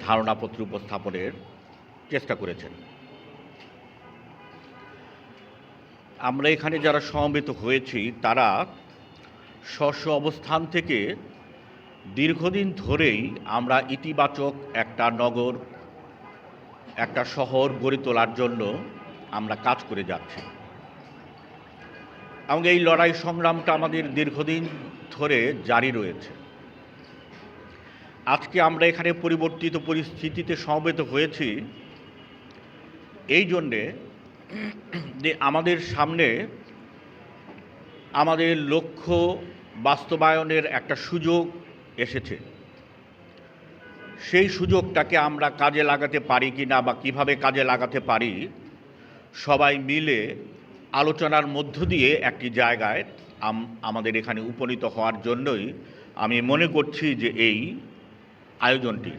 ধারণাপত্র উপস্থাপনের চেষ্টা করেছেন। আমরা এখানে যারা সমবেত হয়েছি তারা স্ব অবস্থান থেকে দীর্ঘদিন ধরেই আমরা ইতিবাচক একটা নগর, একটা শহর গড়ে তোলার জন্য আমরা কাজ করে যাচ্ছি এবং এই লড়াই সংগ্রামটা আমাদের দীর্ঘদিন ধরে জারি রয়েছে। আজকে আমরা এখানে পরিবর্তিত পরিস্থিতিতে সমবেত হয়েছি এই জন্যে যে আমাদের সামনে আমাদের লক্ষ্য বাস্তবায়নের একটা সুযোগ এসেছে। সেই সুযোগটাকে আমরা কাজে লাগাতে পারি কি না বা কীভাবে কাজে লাগাতে পারি, সবাই মিলে আলোচনার মধ্য দিয়ে একটি জায়গায় আমাদের এখানে উপনীত হওয়ার জন্যই আমি মনে করছি যে এই আয়োজনটি।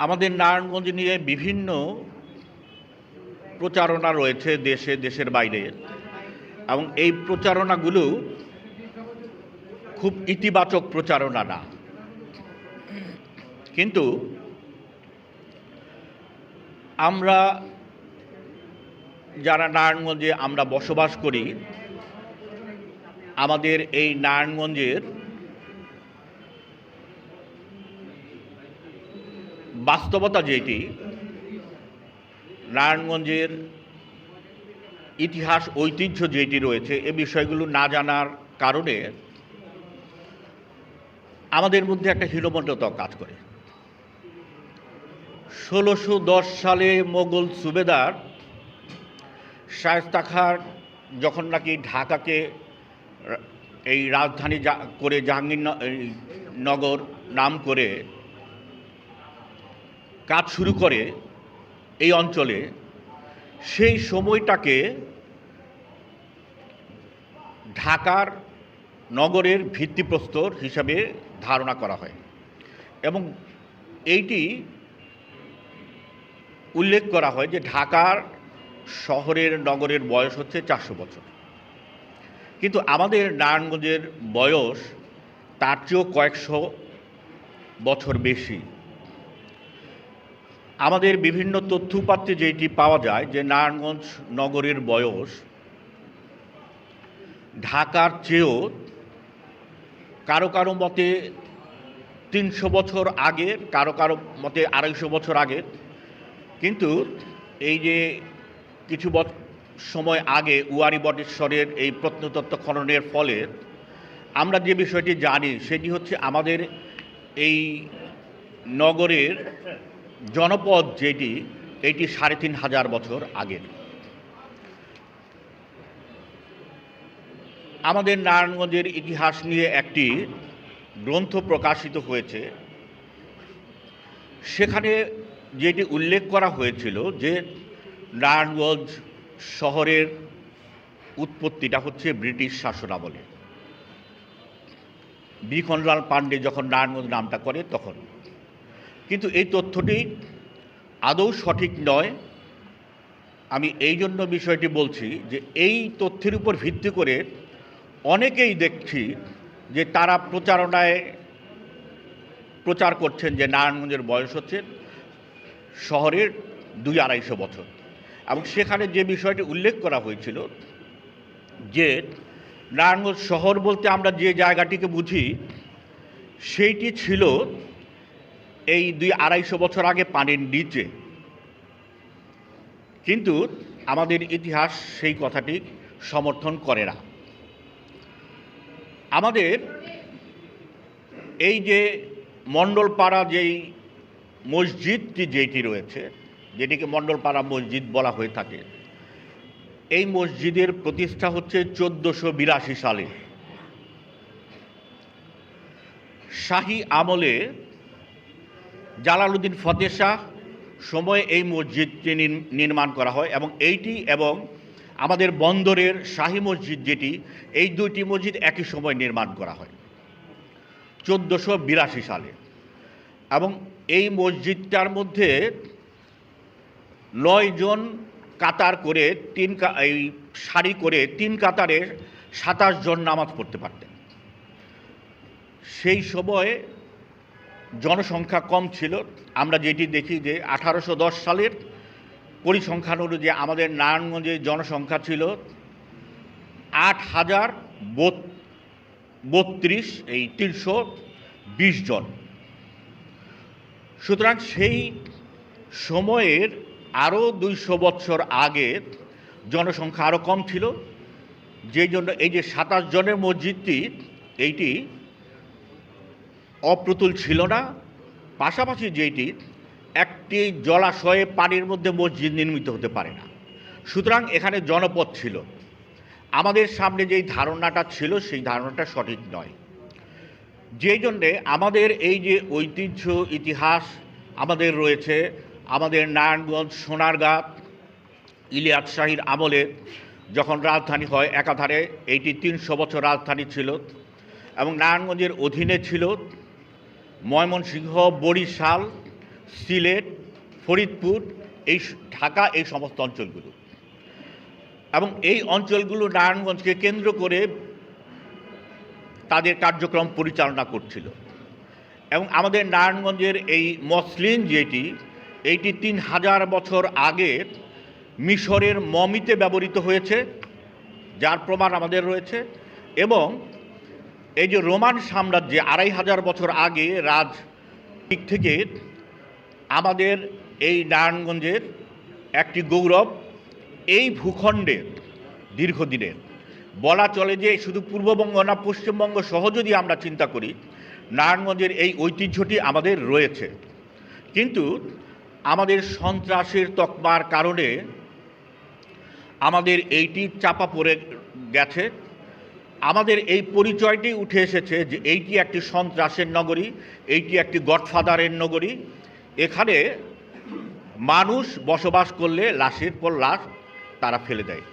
আমাদের নারায়ণগঞ্জ নিয়ে বিভিন্ন প্রচারণা রয়েছে দেশে, দেশের বাইরে, এবং এই প্রচারণাগুলো খুব ইতিবাচক প্রচারণা না। কিন্তু আমরা যারা নারায়ণগঞ্জে আমরা বসবাস করি, আমাদের এই নারায়ণগঞ্জের বাস্তবতা যেটি, নারায়ণগঞ্জের ইতিহাস ঐতিহ্য যেটি রয়েছে, এ বিষয়গুলো না জানার কারণে আমাদের মধ্যে একটা হীনমন্যতা কাজ করে। 1610 সালে মোগল সুবেদার শায়েস্তা খাঁ যখন নাকি ঢাকাকে এই রাজধানী করে জাহাঙ্গীরনগর নাম করে কাজ শুরু করে এই অঞ্চলে, সেই সময়টাকে ঢাকার নগরের ভিত্তিপ্রস্তর হিসাবে ধারণা করা হয় এবং এইটি উল্লেখ করা হয় যে ঢাকার শহরের নগরের বয়স হচ্ছে 400 বছর। কিন্তু আমাদের নারায়ণগঞ্জের বয়স তার চেয়েও কয়েকশো বছর বেশি। আমাদের বিভিন্ন তথ্যপাত্রে যেটি পাওয়া যায় যে নারায়ণগঞ্জ নগরের বয়স ঢাকার চেয়েও কারো কারো মতে 300 বছর আগের, কারো কারো মতে 250 বছর আগের। কিন্তু এই যে কিছু সময় আগে উয়ারি বটেশ্বরের এই প্রত্নতত্ত্ব খননের ফলে আমরা যে বিষয়টি জানি সেটি হচ্ছে আমাদের এই নগরের জনপদ যেটি, এটি 3500 বছর আগের। আমাদের নারায়ণগঞ্জের ইতিহাস নিয়ে একটি গ্রন্থ প্রকাশিত হয়েছে, সেখানে যেটি উল্লেখ করা হয়েছিল যে নারায়ণগঞ্জ শহরের উৎপত্তিটা হচ্ছে ব্রিটিশ শাসনামলে। বিখনলাল পাণ্ডে যখন নারায়ণগঞ্জ নামটা করে তখন। কিন্তু এই তথ্যটি আদৌ সঠিক নয়। আমি এই জন্য বিষয়টি বলছি যে এই তথ্যের উপর ভিত্তি করে অনেকেই দেখছি যে তারা প্রচারণায় প্রচার করছেন যে নারায়ণগঞ্জের বয়স হচ্ছে শহরের 200-250 বছর, এবং সেখানে যে বিষয়টি উল্লেখ করা হয়েছিল যে নারায়ণগঞ্জ শহর বলতে আমরা যে জায়গাটিকে বুঝি সেইটি ছিল এই 200-250 বছর আগে পানির নিচে। কিন্তু আমাদের ইতিহাস সেই কথাটি সমর্থন করে না। আমাদের এই যে মণ্ডলপাড়া যেই মসজিদটি যেটি রয়েছে, যেটিকে মণ্ডলপাড়া মসজিদ বলা হয়ে থাকে, এই মসজিদের প্রতিষ্ঠা হচ্ছে 1482 সালে। শাহী আমলে জালালউদ্দিন ফতেহ শাহ সময়ে এই মসজিদটি নির্মাণ করা হয় এবং এইটি এবং আমাদের বন্দরের শাহী মসজিদ যেটি, এই দুইটি মসজিদ একই সময় নির্মাণ করা হয় 1482 সালে। এবং এই মসজিদটার মধ্যে 9 জন কাতার করে এই সারি করে 3 কাতারে 27 জন নামাজ পড়তে পারতেন। সেই সময়ে জনসংখ্যা কম ছিল। আমরা যেটি দেখি যে 1810 সালের পরিসংখ্যান অনুযায়ী আমাদের নারায়ণগঞ্জের জনসংখ্যা ছিল 8,032, এই 320 জন। সুতরাং সেই সময়ের আরও 200 বছর আগে জনসংখ্যা আরও কম ছিল, যেই জন্য এই যে 27 জনের মসজিদটি এইটি অপ্রতুল ছিল না। পাশাপাশি যেটি একটি জলাশয়ে পানির মধ্যে মসজিদ নির্মিত হতে পারে না, সুতরাং এখানে জনপদ ছিল। আমাদের সামনে যেই ধারণাটা ছিল সেই ধারণাটা সঠিক নয়, যেই জন্যে আমাদের এই যে ঐতিহ্য ইতিহাস আমাদের রয়েছে, আমাদের নারায়ণগঞ্জ সোনারগাঁ ইলিয়াস শাহীর আমলে যখন রাজধানী হয়, একাধারে এইটি 300 বছর রাজধানী ছিল এবং নারায়ণগঞ্জের অধীনে ছিল ময়মনসিংহ, বরিশাল, সিলেট, ফরিদপুর, এই ঢাকা, এই সমস্ত অঞ্চলগুলো। এবং এই অঞ্চলগুলো নারায়ণগঞ্জকে কেন্দ্র করে তাদের কার্যক্রম পরিচালনা করছিল। এবং আমাদের নারায়ণগঞ্জের এই মসলিন যেটি, এইটি 3000 বছর আগে মিশরের মমিতে ব্যবহৃত হয়েছে, যার প্রমাণ আমাদের রয়েছে। এবং এই যে রোমান সাম্রাজ্যে 2500 বছর আগে রাজ দিক থেকে আমাদের এই নারায়ণগঞ্জের একটি গৌরব, এই ভূখণ্ডে দীর্ঘদিনের বলা চলে যে শুধু পূর্ববঙ্গ না, পশ্চিমবঙ্গ সহ যদি আমরা চিন্তা করি, নারায়ণগঞ্জের এই ঐতিহ্যটি আমাদের রয়েছে। কিন্তু আমাদের সন্ত্রাসের তকমার কারণে আমাদের এইটি চাপা পড়ে গেছে। আমাদের এই পরিচয়টি উঠে এসেছে যে এইটি একটি সন্ত্রাসের নগরী, এইটি একটি গডফাদারের নগরী। এখানে মানুষ বসবাস করলে লাশের পর লাশ তারা ফেলে দেয়।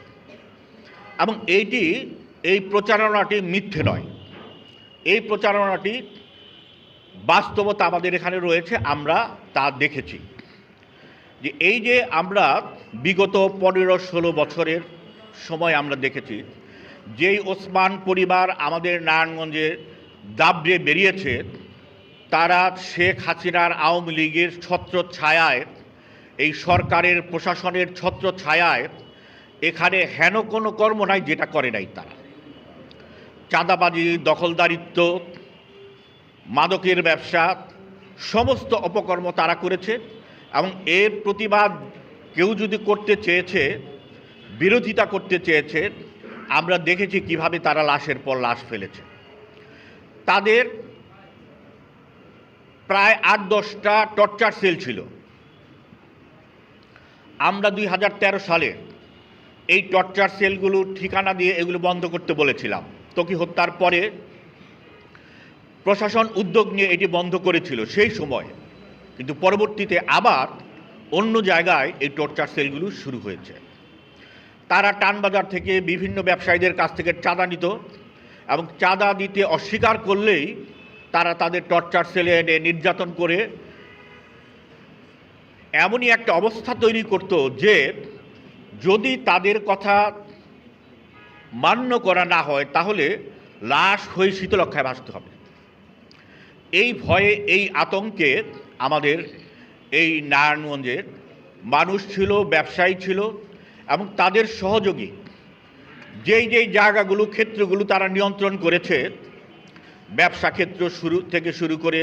এবং এই প্রচারণাটি মিথ্যে নয়, এই প্রচারণাটি বাস্তবতা আমাদের এখানে রয়েছে, আমরা তা দেখেছি। যে এই যে আমরা বিগত 15-16 বছরের সময় আমরা দেখেছি যেই ওসমান পরিবার আমাদের নারায়ণগঞ্জে দাবড়ে বেরিয়েছে, তারা শেখ হাসিনার আওয়ামী লীগের ছত্রছায়ায়, এই সরকারের প্রশাসনের ছত্রছায়ায় এখানে হেন কোনো কর্ম নাই যেটা করে নাই তারা। চাঁদাবাজি, দখলদারিত্ব, মাদকের ব্যবসা, সমস্ত অপকর্ম তারা করেছে। এবং এর প্রতিবাদ কেউ যদি করতে চেয়েছে, বিরোধিতা করতে চেয়েছে, আমরা দেখেছি কিভাবে তারা লাশের পর লাশ ফেলেছে। তাদের প্রায় 8-10টা টর্চার সেল ছিল। আমরা 2013 সালে এই টর্চার সেলগুলো ঠিকানা দিয়ে এগুলো বন্ধ করতে বলেছিলাম। ত্বকী হত্যার পরে প্রশাসন উদ্যোগ নিয়ে এটি বন্ধ করেছিল সেই সময়, কিন্তু পরবর্তীতে আবার অন্য জায়গায় এই টর্চার সেলগুলো শুরু হয়েছে। তারা টানবাজার থেকে বিভিন্ন ব্যবসায়ীদের কাছ থেকে চাঁদা নিত এবং চাঁদা দিতে অস্বীকার করলেই তারা তাদের টর্চার সেলে এনে নির্যাতন করে এমনই একটা অবস্থা তৈরি করত যে যদি তাদের কথা মান্য করা না হয় তাহলে লাশ হয়ে শীতলক্ষায় ভাসতে হবে। এই ভয়ে, এই আতঙ্কে আমাদের এই নারায়ণগঞ্জের মানুষ ছিল, ব্যবসায়ী ছিল এবং তাদের সহযোগী যেই জায়গাগুলো, ক্ষেত্রগুলো তারা নিয়ন্ত্রণ করেছে, ব্যবসা ক্ষেত্র থেকে শুরু করে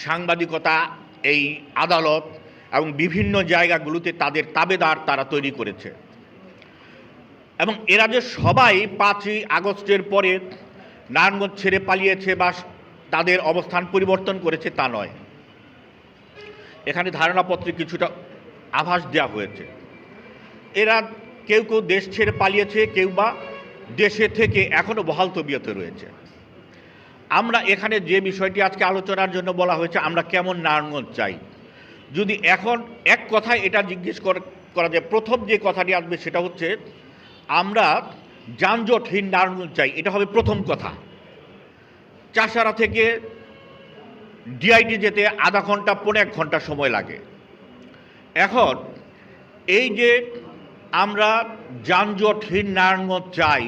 সাংবাদিকতা, এই আদালত এবং বিভিন্ন জায়গাগুলোতে তাদের তাবেদার তারা তৈরি করেছে। এবং এরা যে সবাই 5ই আগস্টের পরে নারায়ণগঞ্জ ছেড়ে পালিয়েছে বা তাদের অবস্থান পরিবর্তন করেছে তা নয়। এখানে ধারণাপত্রে কিছুটা আভাস দেওয়া হয়েছে। এরা কেউ কেউ দেশ ছেড়ে পালিয়েছে, কেউ বা দেশে থেকে এখনও বহাল তবিয়তে রয়েছে। আমরা এখানে যে বিষয়টি আজকে আলোচনার জন্য বলা হয়েছে, আমরা কেমন নারায়ণগঞ্জ চাই, যদি এখন এক কথায় এটা জিজ্ঞেস করা যায়, প্রথম যে কথাটি আসবে সেটা হচ্ছে আমরা যানজটহীন নারায়ণগঞ্জ চাই। এটা হবে প্রথম কথা। চাষারা থেকে ডিআইটি যেতে আধা ঘন্টা, 1.5 ঘন্টা সময় লাগে। এখন এই যে আমরা যানজটহীন নারায়ণগঞ্জ চাই,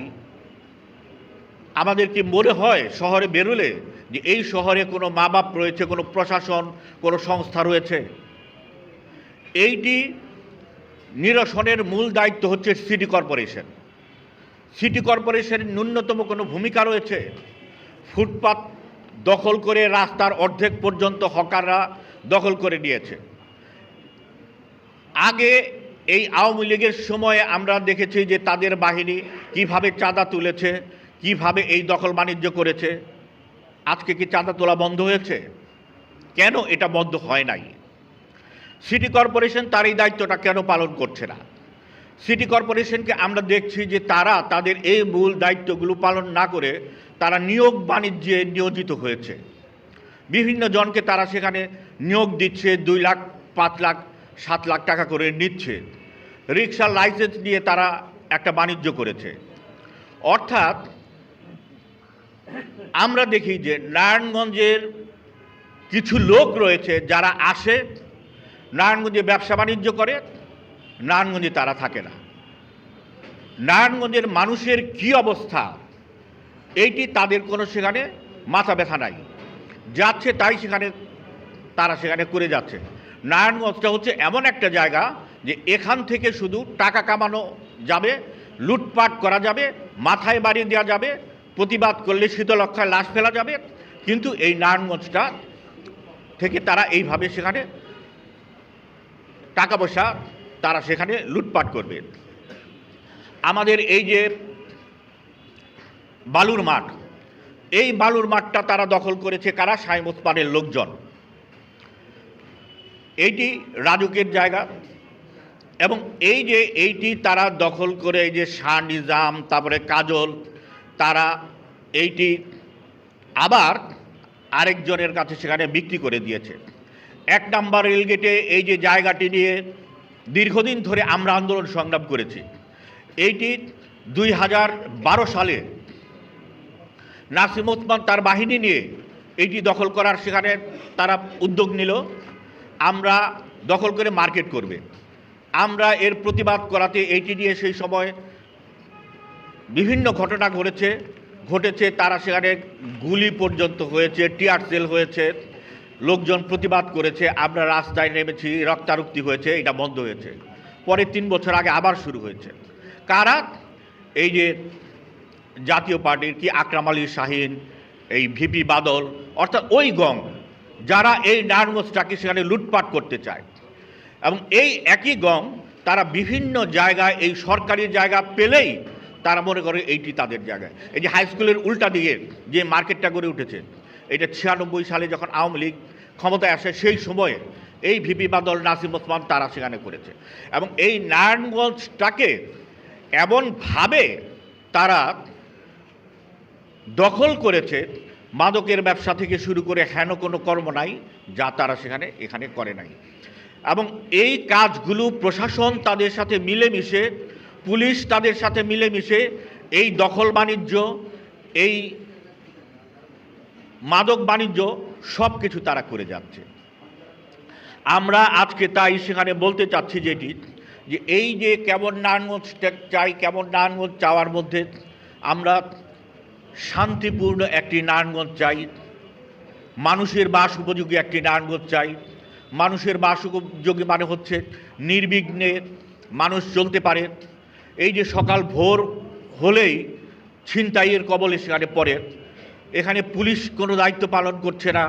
আমাদের কি মনে হয় শহরে বেরোলে যে এই শহরে কোনো মা বাপ রয়েছে, কোনো প্রশাসন, কোনো সংস্থা রয়েছে? এইটি নিরসনের মূল দায়িত্ব হচ্ছে সিটি কর্পোরেশন। সিটি কর্পোরেশনের ন্যূনতম কোনো ভূমিকা রয়েছে? ফুটপাত দখল করে রাস্তার অর্ধেক পর্যন্ত হকাররা দখল করে নিয়েছে। আগে এই আওয়ামী লীগের সময়ে আমরা দেখেছি যে তাদের বাহিনী কিভাবে চাঁদা তুলেছে, কিভাবে এই দখল বাণিজ্য করেছে। আজকে কি চাঁদা তোলা বন্ধ হয়েছে? কেন এটা বন্ধ হয় নাই? সিটি কর্পোরেশন তার এই দায়িত্বটা কেন পালন করছে না? সিটি কর্পোরেশনকে আমরা দেখছি যে তারা তাদের এই মূল দায়িত্বগুলো পালন না করে তারা নিয়োগ বাণিজ্যে নিয়োজিত হয়েছে। বিভিন্ন জনকে তারা সেখানে নিয়োগ দিচ্ছে, 2 লাখ, 5 লাখ, 7 লাখ টাকা করে নিচ্ছে। রিক্সার লাইসেন্স নিয়ে তারা একটা বাণিজ্য করেছে। অর্থাৎ আমরা দেখি যে নারায়ণগঞ্জের কিছু লোক রয়েছে যারা আসে, নারায়ণগঞ্জে ব্যবসা বাণিজ্য করে, নারায়ণগঞ্জে তারা থাকে না। নারায়ণগঞ্জের মানুষের কি অবস্থা এইটি তাদের কোনো সেখানে মাথা ব্যথা নাই। যাচ্ছে তাই তারা সেখানে করে যাচ্ছে। নারায়ণগঞ্জটা হচ্ছে এমন একটা জায়গা যে এখান থেকে শুধু টাকা কামানো যাবে, লুটপাট করা যাবে, মাথায় বাড়ি দেওয়া যাবে, প্রতিবাদ করলে শীতলক্ষায় লাশ ফেলা যাবে। কিন্তু এই নারায়ণগঞ্জটা থেকে তারা এইভাবে সেখানে টাকা পয়সা তারা সেখানে লুটপাট করবে। আমাদের এই যে বালুর মাঠ, এই বালুর মাঠটা তারা দখল করেছে কারা? শাইম ওসমানের লোকজন। এইটি রাজুকের জায়গা এবং এইটি তারা দখল করে এই যে শাহ নিজাম, তারপরে কাজল, তারা এইটি আবার আরেকজনের কাছে সেখানে বিক্রি করে দিয়েছে। 1 নম্বর রেলগেটে এই যে জায়গাটি নিয়ে দীর্ঘদিন ধরে আমরা আন্দোলন সংগ্রাম করেছি। এইটি 2012 সালে নাসিম ওসমান তার বাহিনী নিয়ে এইটি দখল করার সেখানে তারা উদ্যোগ নিল। আমরা দখল করে মার্কেট করবে, আমরা এর প্রতিবাদ করাতে এইটি নিয়ে সেই সময় বিভিন্ন ঘটনা ঘটেছে। তারা সেখানে গুলি পর্যন্ত হয়েছে, টিয়ার সেল হয়েছে, লোকজন প্রতিবাদ করেছে, আমরা রাস্তায় নেমেছি, রক্তারক্তি হয়েছে, এটা বন্ধ হয়েছে। পরে 3 বছর আগে আবার শুরু হয়েছে। কারা? এই যে জাতীয় পার্টির কি আকরাম আলী শাহীন, এই ভিপি বাদল, অর্থাৎ ওই গং যারা এই নারায়ণগঞ্জটাকে সেখানে লুটপাট করতে চায়। এবং এই একই গং তারা বিভিন্ন জায়গায় এই সরকারি জায়গা পেলেই তারা মনে করে এইটি তাদের জায়গায়। এই যে হাই স্কুলের উল্টা দিকে যে মার্কেটটা গড়ে উঠেছে, এটা 96 সালে যখন আওয়ামী লীগ ক্ষমতায় আসে সেই সময়ে এই ভিপি বাদল, নাসিম ওসমান তারা সেখানে করেছে। এবং এই নারায়ণগঞ্জটাকে এমনভাবে তারা দখল করেছে, মাদকের ব্যবসা থেকে শুরু করে হেন কোনো কর্ম নাই যা তারা এখানে করে নাই। এবং এই কাজগুলো প্রশাসন তাদের সাথে মিলেমিশে, পুলিশ তাদের সাথে মিলেমিশে এই দখল বাণিজ্য, এই মাদক বাণিজ্য সব কিছু তারা করে যাচ্ছে। আমরা আজকে তাই সেখানে বলতে চাচ্ছি যে এই যে কেমন নারায়ণগঞ্জ চাই, কেমন নারায়ণগঞ্জ চাওয়ার মধ্যে আমরা শান্তিপূর্ণ একটি নারায়ণগঞ্জ চাই, মানুষের বাস উপযোগী একটি নারায়ণগঞ্জ চাই। মানুষের বাস উপযোগী মানে হচ্ছে নির্বিঘ্নে মানুষ চলতে পারে। এই যে সকাল ভোর হলেই ছিনতাইয়ের কবলে সেখানে পড়ে, এখানে পুলিশ কোনো দায়িত্ব পালন করছে না।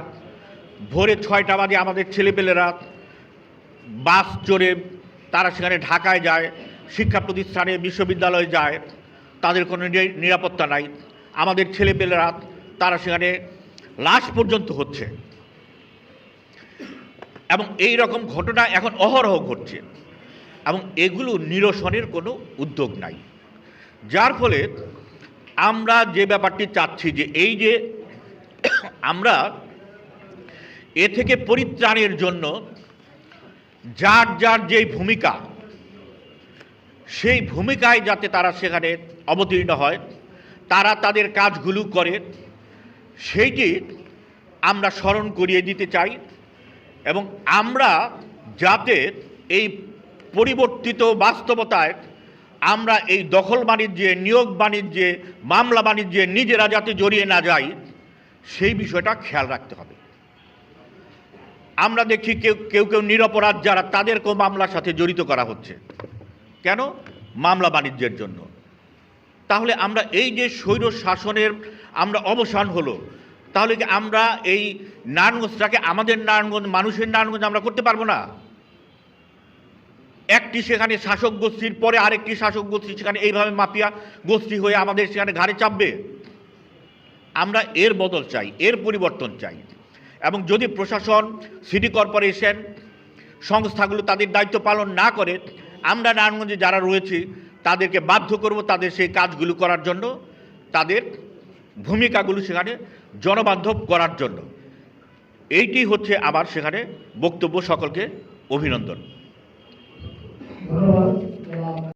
ভোরে 6টা বাজে আমাদের ছেলেপেলেরা বাস চড়ে তারা সেখানে ঢাকায় যায়, শিক্ষা প্রতিষ্ঠানে, বিশ্ববিদ্যালয়ে যায়, তাদের কোনো নিরাপত্তা নাই। আমাদের ছেলেপেলেরা তারা সেখানে লাশ পর্যন্ত হচ্ছে এবং এই রকম ঘটনা এখন অহরহ ঘটছে এবং এগুলো নিরসনের কোনো উদ্যোগ নাই। যার ফলে আমরা যে ব্যাপারটি চাচ্ছি যে এই যে আমরা এ থেকে পরিত্রাণের জন্য যার যার যেই ভূমিকা, সেই ভূমিকায় যাতে তারা সেখানে অবতীর্ণ হয়, তারা তাদের কাজগুলো করে, সেইটি আমরা স্মরণ করিয়ে দিতে চাই। এবং আমরা যাতে এই পরিবর্তিত বাস্তবতায় আমরা এই দখল বাণিজ্যে, নিয়োগ বাণিজ্যে, মামলা বাণিজ্যে নিজেরা যাতে জড়িয়ে না যাই, সেই বিষয়টা খেয়াল রাখতে হবে। আমরা দেখি কেউ কেউ নিরপরাধ যারা, তাদেরকেও মামলার সাথে জড়িত করা হচ্ছে। কেন? মামলা বাণিজ্যের জন্য। তাহলে আমরা এই যে স্বৈর শাসনের আমরা অবসান হলো, তাহলে কি আমরা এই নারায়ণগঞ্জটাকে আমাদের নারায়ণগঞ্জ, মানুষের নারায়ণগঞ্জ আমরা করতে পারবো না? একটি সেখানে শাসক গোষ্ঠীর পরে আরেকটি শাসক গোষ্ঠী সেখানে এইভাবে মাফিয়া গোষ্ঠী হয়ে আমাদের সেখানে ঘাড়ে চাপবে? আমরা এর বদল চাই, এর পরিবর্তন চাই। এবং যদি প্রশাসন, সিটি কর্পোরেশন, সংস্থাগুলো তাদের দায়িত্ব পালন না করে, আমরা নারায়ণগঞ্জে যারা রয়েছি তাদেরকে বাধ্য করব তাদের সেই কাজগুলো করার জন্য, তাদের ভূমিকাগুলো সেখানে জনবান্ধব করার জন্য। এইটি হচ্ছে আবার সেখানে বক্তব্য। সকলকে অভিনন্দন।